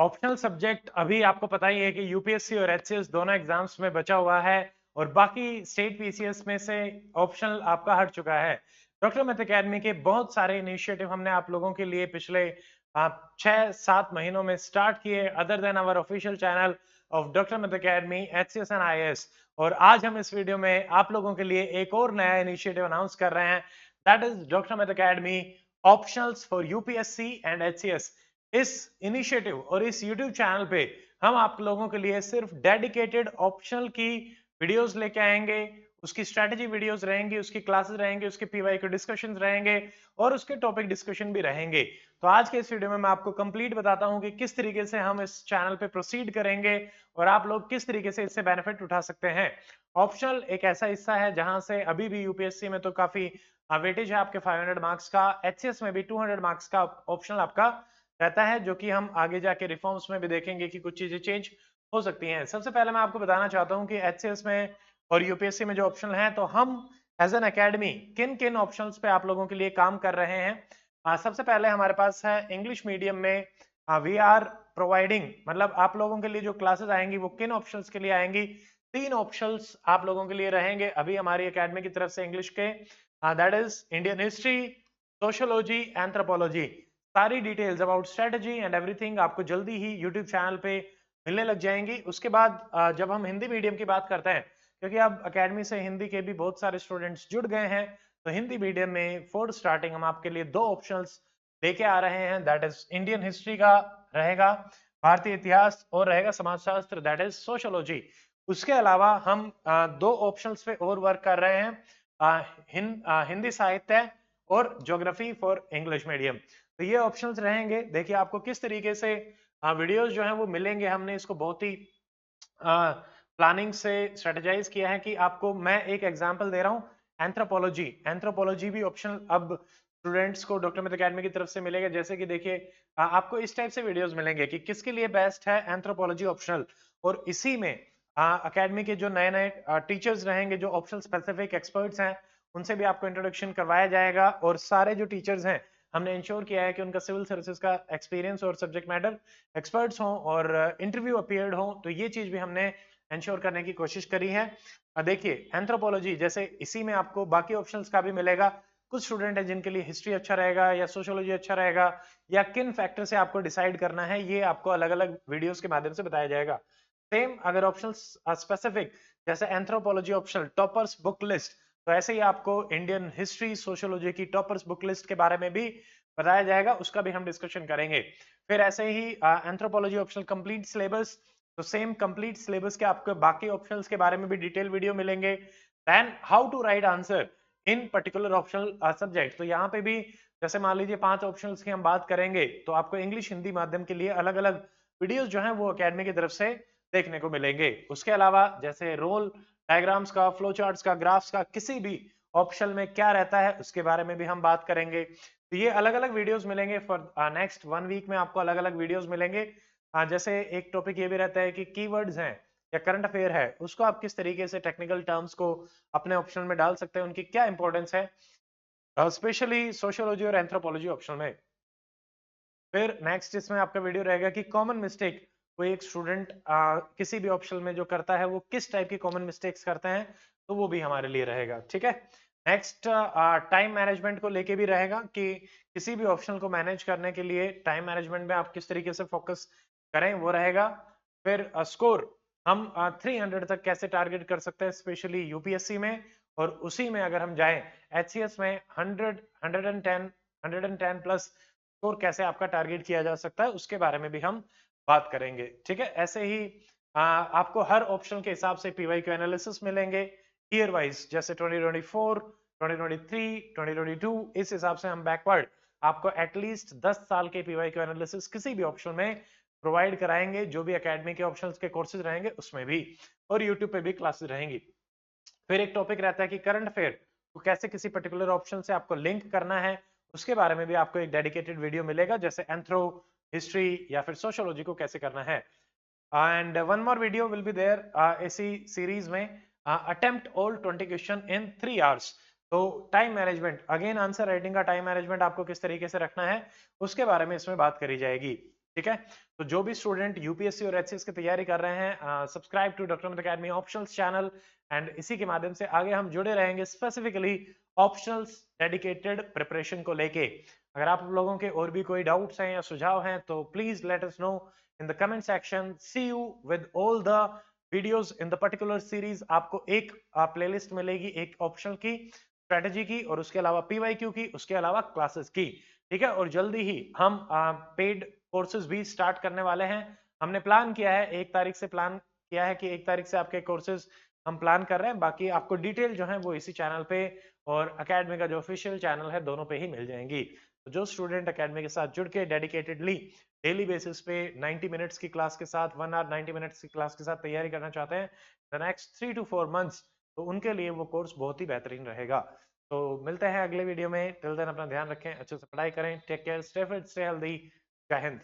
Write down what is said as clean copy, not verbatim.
Optional subject अभी आपको पता ही है कि यूपीएससी और एचसीएस दोनों एग्जाम्स में बचा हुआ है और बाकी स्टेट पीसीएस में से ऑप्शनल आपका हट चुका है। डॉक्टर मैथ एकेडमी के बहुत सारे इनिशिएटिव हमने आप लोगों के लिए पिछले 6-7 महीनों में स्टार्ट किए other than our official channel of Doctor Math Academy HCS and IAS. और आज हम इस वीडियो में आप लोगों के लिए एक और नया इनिशिएटिव अनाउंस कर रहे हैं, that is doctor Math academy optionals for UPSC and HCS. इस इनिशिएटिव और इस YouTube चैनल पे हम आप लोगों के लिए सिर्फ डेडिकेटेड ऑप्शनल की वीडियोस लेके आएंगे, उसकी स्ट्रेटेजी वीडियोस रहेंगी, उसकी क्लासेस रहेंगे, उसके पीवाई के डिस्कशंस रहेंगे और उसके टॉपिक डिस्कशन भी रहेंगे। तो आज के इस वीडियो में मैं आपको कंप्लीट बताता हूं कि किस तरीके से हम इस चैनल पे प्रोसीड करेंगे और आप लोग किस तरीके से इससे बेनिफिट उठा सकते हैं। ऑप्शनल एक ऐसा हिस्सा है जहां से अभी भी यूपीएससी में तो काफी वेटेज है आपके 500 मार्क्स का, एचसीएस में भी 200 मार्क्स का ऑप्शनल आपका रहता है, जो कि हम आगे जाके रिफॉर्म्स में भी देखेंगे कि कुछ चीजें चेंज हो सकती हैं। सबसे पहले मैं आपको बताना चाहता हूं कि एचसीएस में और यूपीएससी में जो ऑप्शनल है, तो हम एज एन एकेडमी किन किन ऑप्शंस पे आप लोगों के लिए काम कर रहे हैं। सबसे पहले हमारे पास है इंग्लिश मीडियम में वी आर प्रोवाइडिंग, मतलब आप लोगों के लिए जो क्लासेस आएंगी वो किन ऑप्शंस के लिए आएंगी। 3 ऑप्शंस आप लोगों के लिए रहेंगे अभी हमारी एकेडमी की तरफ से इंग्लिश के, that is Indian history, sociology, anthropology. सारी details about strategy and everything आपको जल्दी ही यूट्यूब चैनल पे मिलने लग जाएंगी। उसके बाद जब हम हिंदी मीडियम की बात करते हैं, क्योंकि अब एकेडमी से हिंदी के भी बहुत सारे स्टूडेंट्स जुड़ गए हैं, तो हिंदी मीडियम में फॉर स्टार्टिंग हम आपके लिए 2 ऑप्शंस लेके आ रहे हैं, दैट इज इंडियन हिस्ट्री का रहेगा, भारतीय इतिहास, और रहेगा समाजशास्त्र, दैट इज सोशियोलॉजी। उसके अलावा हम 2 ऑप्शंस पे और वर्क कर रहे हैं, हिंदी साहित्य और ज्योग्राफी फॉर इंग्लिश मीडियम। तो ये ऑप्शंस रहेंगे। देखिए आपको किस तरीके से वीडियोस जो हैं वो मिलेंगे, हमने इसको बहुत ही प्लानिंग से स्ट्रेटेजाइज किया है कि आपको मैं एक एग्जांपल दे रहा हूं, एंथ्रोपोलॉजी। एंथ्रोपोलॉजी भी ऑप्शनल अब स्टूडेंट्स को डॉक्टर मैथ एकेडमी की तरफ से मिलेगा। जैसे कि देखिए आपको इस टाइप से वीडियोस मिलेंगे कि किसके लिए बेस्ट है एंथ्रोपोलॉजी ऑप्शनल, और इसी में एकेडमी के जो नए नए टीचर्स रहेंगे, जो ऑप्शनल स्पेसिफिक एक्सपर्ट्स हैं, उनसे भी आपको इंट्रोडक्शन करवाया जाएगा। और सारे जो टीचर्स हैं हमने इंश्योर किया है कि उनका सिविल सर्विसेज का एक्सपीरियंस और सब्जेक्ट मैटर एक्सपर्ट्स हों और इंटरव्यू अपीयर्ड हो, तो ये चीज भी हमने इंश्योर करने की कोशिश करी है। देखिए एंथ्रोपोलॉजी जैसे इसी में आपको बाकी ऑप्शंस का भी मिलेगा। कुछ स्टूडेंट है जिनके लिए हिस्ट्री अच्छा रहेगा या सोशियोलॉजी अच्छा रहेगा, या किन फैक्टर से आपको डिसाइड करना है, ये आपको अलग अलग वीडियोस के माध्यम से बताया जाएगा। सेम अगर ऑप्शंस स्पेसिफिक, जैसे anthropology optional toppers book list, तो ऐसे ही आपको इंडियन हिस्ट्री सोशियोलॉजी की टॉपर्स बुक लिस्ट के बारे में भी बताया जाएगा, उसका भी हम डिस्कशन करेंगे। फिर ऐसे ही एंथ्रोपोलॉजी ऑप्शनल कंप्लीट सिलेबस, तो सेम कंप्लीट सिलेबस के आपको बाकी ऑप्शंस के बारे में भी डिटेल वीडियो मिलेंगे। Then how to write answer in particular optional subject, तो यहाँ पे भी जैसे मान लीजिए 5 ऑप्शंस की हम बात करेंगे, तो आपको इंग्लिश हिंदी माध्यम के लिए अलग अलग वीडियोस जो हैं वो एकेडमी की तरफ से देखने को मिलेंगे। उसके अलावा जैसे रोल डायग्राम्स का, फ्लो चार्ट्स का, ग्राफ्स का, किसी भी ऑप्शन में क्या रहता है उसके बारे में भी हम बात करेंगे। तो ये अलग अलग वीडियोस मिलेंगे फॉर नेक्स्ट 1 वीक में, आपको अलग अलग वीडियोस मिलेंगे। जैसे एक टॉपिक ये भी रहता है कि कीवर्ड्स हैं या करंट अफेयर है, उसको आप किस तरीके से टेक्निकल टर्म्स को अपने ऑप्शन में डाल सकते हैं, उनकी क्या इंपॉर्टेंस है, स्पेशली सोशियोलॉजी और एंथ्रोपोलॉजी ऑप्शन में। फिर नेक्स्ट इसमें आपका वीडियो रहेगा कि कॉमन मिस्टेक कोई एक स्टूडेंट किसी भी ऑप्शन में जो करता है वो किस टाइप की कॉमन मिस्टेक्स करते हैं, तो वो भी हमारे लिए रहेगा। ठीक है। नेक्स्ट टाइम मैनेजमेंट को लेके भी रहेगा कि किसी भी ऑप्शन को मैनेज करने के लिए टाइम मैनेजमेंट में आप किस तरीके से फोकस करें, वो रहेगा। फिर स्कोर हम 300 तक कैसे टारगेट कर सकते हैं, स्पेशली यूपीएससी में, और उसी में अगर हम जाएं एचसीएस में 110 प्लस स्कोर कैसे आपका टारगेट किया जा सकता है, उसके बारे में भी हम बात करेंगे। ठीक है। ऐसे ही आपको हर ऑप्शन के हिसाब से पीवाईक्यू एनालिसिस मिलेंगे ईयर वाइज, जैसे 2024, 2023, 2022, इस हिसाब से हम बैकवर्ड आपको एटलीस्ट 10 साल के पीवाईक्यू एनालिसिस किसी भी ऑप्शन में प्रोवाइड कराएंगे, जो भी एकेडमी के ऑप्शंस के कोर्सेज रहेंगे उसमें भी, और यूट्यूब पे भी क्लासेस रहेंगी। फिर एक टॉपिक रहता है कि करंट अफेयर को कैसे किसी पर्टिकुलर ऑप्शन से आपको लिंक करना है, उसके बारे में भी आपको एक डेडिकेटेड वीडियो मिलेगा, जैसे एंथ्रो, हिस्ट्री या फिर सोशियोलॉजी को कैसे करना है। And one more video will be there इसी सीरीज में, attempt all 20 question in 3 hours. तो time management, again answer writing का टाइम मैनेजमेंट आपको किस तरीके से रखना है, उसके बारे में इसमें बात करी जाएगी। ठीक है। तो जो भी स्टूडेंट यूपीएससी और एचसीएस की तैयारी कर रहे हैं, subscribe to Doctor Amit Academy Optionals channel, and इसी के माध्यम से आगे हम जुड़े रहेंगे स्पेसिफिकली ऑप्शनल्स डेडिकेटेड प्रिपरेशन को लेके। अगर आप लोगों के और भी कोई डाउट्स हैं या सुझाव हैं तो please let us know in the comment section. See you with all the videos in the particular series. आपको एक प्लेलिस्ट मिलेगी, एक ऑप्शनल की, स्ट्रेटेजी की, और उसके अलावा पीवाईक्यू की, उसके अलावा क्लासेस की। ठीक है। और जल्दी ही हम पेड कोर्सेज भी स्टार्ट करने वाले हैं। हमने प्लान किया है 1 तारीख से, प्लान किया है कि 1 तारीख से आपके कोर्सेज हम प्लान कर रहे हैं। बाकी आपको डिटेल जो है वो इसी चैनल पे और एकेडमी का जो ऑफिशियल चैनल है दोनों पे ही मिल जाएंगी। तो जो स्टूडेंट एकेडमी के साथ जुड़ के डेडिकेटेडली डेली बेसिस पे 90 मिनट्स की क्लास के साथ 1 आवर 90 मिनट्स की क्लास के साथ तैयारी करना चाहते हैं द नेक्स्ट 3 to 4 मंथ्स, तो उनके लिए वो कोर्स बहुत ही बेहतरीन रहेगा। तो मिलते हैं अगले वीडियो में। टिल देन अपना ध्यान रखें, अच्छे से पढ़ाई करें, take care, stay fit, stay healthy. Jai Hind.